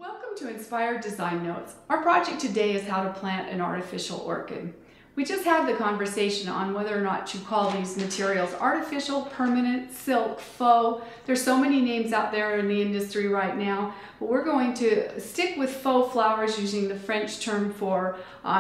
Welcome to Inspired Design Notes. Our project today is how to plant an artificial orchid. We just had the conversation on whether or not to call these materials artificial, permanent, silk, faux. There's so many names out there in the industry right now, but we're going to stick with faux flowers using the French term for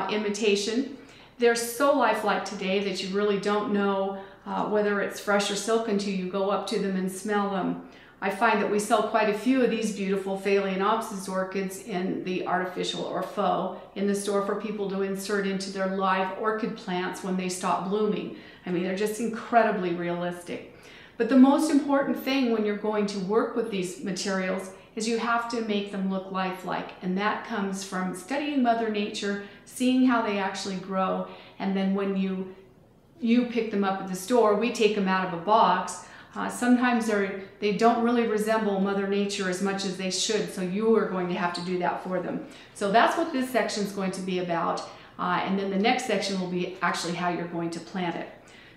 imitation. They're so lifelike today that you really don't know whether it's fresh or silk until you go up to them and smell them. I find that we sell quite a few of these beautiful Phalaenopsis orchids in the artificial or faux in the store for people to insert into their live orchid plants when they stop blooming. I mean, they're just incredibly realistic. But the most important thing when you're going to work with these materials is you have to make them look lifelike, and that comes from studying Mother Nature, seeing how they actually grow, and then when you pick them up at the store, we take them out of a box. Sometimes they don't really resemble Mother Nature as much as they should, so you are going to have to do that for them. So that's what this section is going to be about, and then the next section will be actually how you're going to plant it.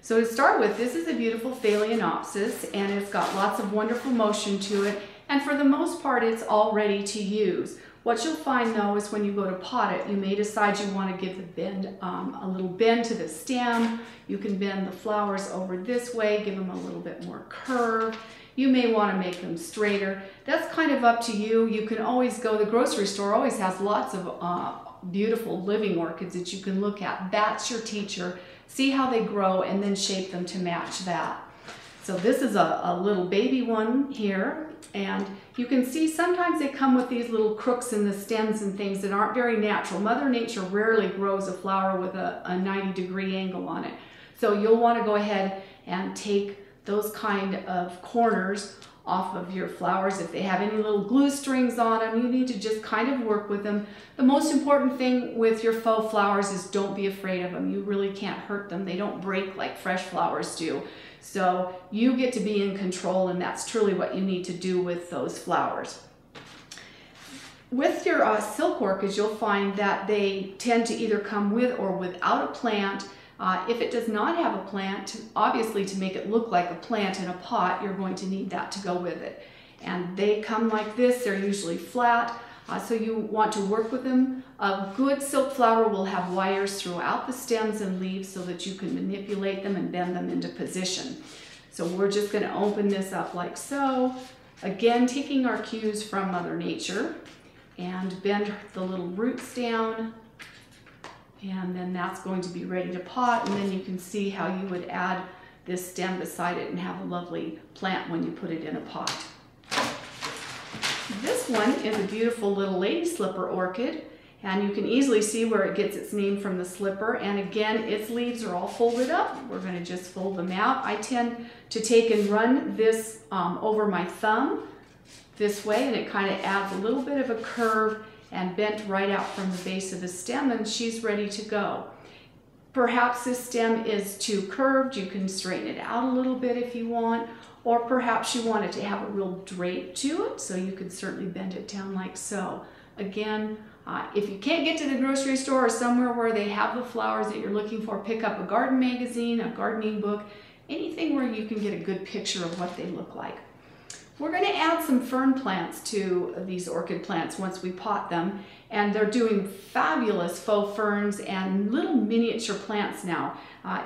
So to start with, this is a beautiful Phalaenopsis, and it's got lots of wonderful motion to it, and for the most part it's all ready to use. What you'll find though is when you go to pot it, you may decide you want to give the bend, a little bend to the stem. You can bend the flowers over this way, give them a little bit more curve. You may want to make them straighter. That's kind of up to you. You can always go, the grocery store always has lots of beautiful living orchids that you can look at. That's your teacher. See how they grow and then shape them to match that. So this is a little baby one here, and you can see sometimes they come with these little crooks in the stems and things that aren't very natural. Mother Nature rarely grows a flower with a 90-degree angle on it. So you'll want to go ahead and take those kind of corners off of your flowers. If they have any little glue strings on them, you need to just kind of work with them. The most important thing with your faux flowers is don't be afraid of them. You really can't hurt them. They don't break like fresh flowers do. So you get to be in control, and that's truly what you need to do with those flowers. With your silk orchids, you'll find that they tend to either come with or without a plant. If it does not have a plant, obviously to make it look like a plant in a pot, you're going to need that to go with it. And they come like this. They're usually flat, so you want to work with them. A good silk flower will have wires throughout the stems and leaves so that you can manipulate them and bend them into position. So we're just going to open this up like so. Again, taking our cues from Mother Nature, and bend the little roots down. And then that's going to be ready to pot, and then you can see how you would add this stem beside it and have a lovely plant when you put it in a pot. This one is a beautiful little lady slipper orchid, and you can easily see where it gets its name from the slipper, and again its leaves are all folded up. We're going to just fold them out. I tend to take and run this over my thumb this way, and it kind of adds a little bit of a curve and bent right out from the base of the stem, and she's ready to go. Perhaps this stem is too curved. You can straighten it out a little bit if you want, or perhaps you want it to have a real drape to it, so you could certainly bend it down like so. Again, if you can't get to the grocery store or somewhere where they have the flowers that you're looking for, pick up a garden magazine, a gardening book, anything where you can get a good picture of what they look like. We're going to add some fern plants to these orchid plants once we pot them, and they're doing fabulous faux ferns and little miniature plants now.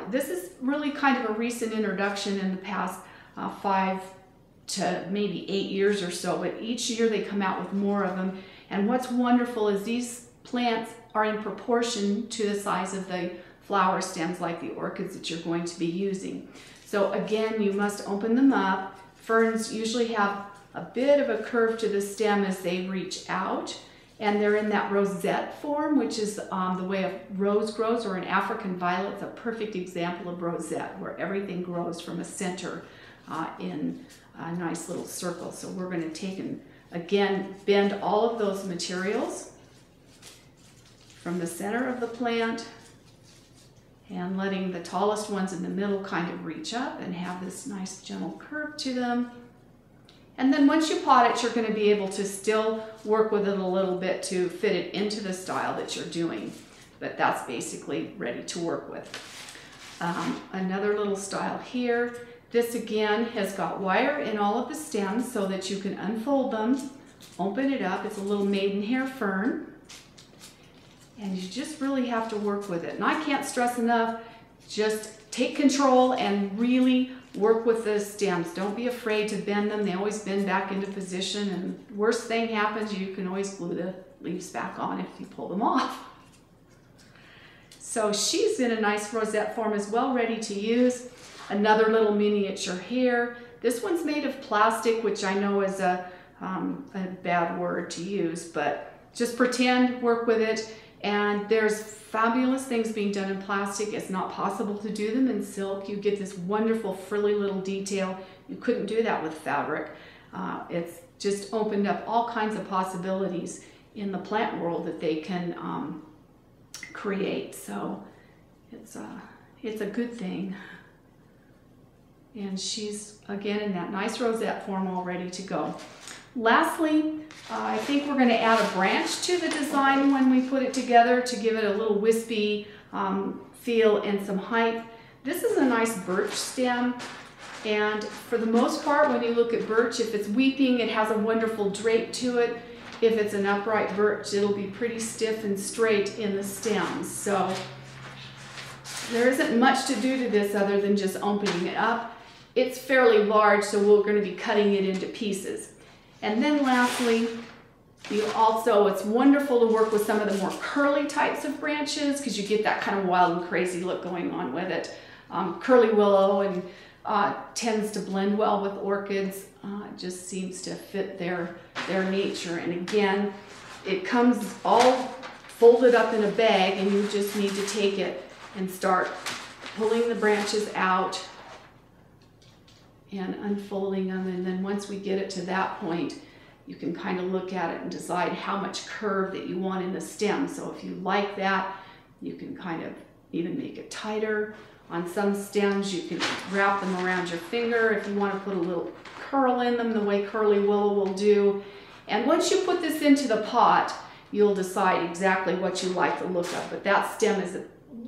This is really kind of a recent introduction in the past 5 to maybe 8 years or so, but each year they come out with more of them. And what's wonderful is these plants are in proportion to the size of the flower stems, like the orchids that you're going to be using. So again, you must open them up. Ferns usually have a bit of a curve to the stem as they reach out, and they're in that rosette form, which is the way a rose grows, or an African violet's a perfect example of rosette, where everything grows from a center in a nice little circle. So we're going to take and again bend all of those materials from the center of the plant, and letting the tallest ones in the middle kind of reach up and have this nice gentle curve to them. And then once you pot it, you're going to be able to still work with it a little bit to fit it into the style that you're doing. But that's basically ready to work with. Another little style here. This again has got wire in all of the stems so that you can unfold them open it up. It's a little maidenhair fern. And you just really have to work with it. And I can't stress enough, just take control and really work with the stems. Don't be afraid to bend them. They always bend back into position, and worst thing happens, you can always glue the leaves back on if you pull them off. So she's in a nice rosette form as well, ready to use. Another little miniature here. This one's made of plastic, which I know is a bad word to use, but just pretend, work with it. And there's fabulous things being done in plastic. It's not possible to do them in silk. You get this wonderful frilly little detail. You couldn't do that with fabric. It's just opened up all kinds of possibilities in the plant world that they can create. So it's a good thing. And she's again in that nice rosette form, all ready to go. Lastly, I think we're going to add a branch to the design when we put it together to give it a little wispy feel and some height. This is a nice birch stem, and for the most part when you look at birch, if it's weeping, it has a wonderful drape to it. If it's an upright birch, it'll be pretty stiff and straight in the stems. So there isn't much to do to this other than just opening it up. It's fairly large, so we're going to be cutting it into pieces. And then lastly, it's wonderful to work with some of the more curly types of branches because you get that kind of wild and crazy look going on with it. Curly willow and tends to blend well with orchids. It just seems to fit their nature. And again, it comes all folded up in a bag, and you just need to take it and start pulling the branches out and unfolding them. And then once we get it to that point, you can kind of look at it and decide how much curve that you want in the stem. So if you like that, you can kind of even make it tighter. On some stems, you can wrap them around your finger if you want to put a little curl in them, the way curly willow will do. And once you put this into the pot, you'll decide exactly what you like the look of. But that stem is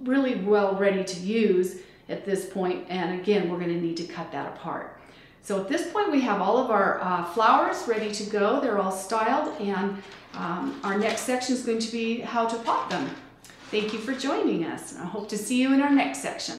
really well ready to use at this point, and again, we're going to need to cut that apart. So at this point, we have all of our flowers ready to go. They're all styled, and our next section is going to be how to pot them. Thank you for joining us, and I hope to see you in our next section.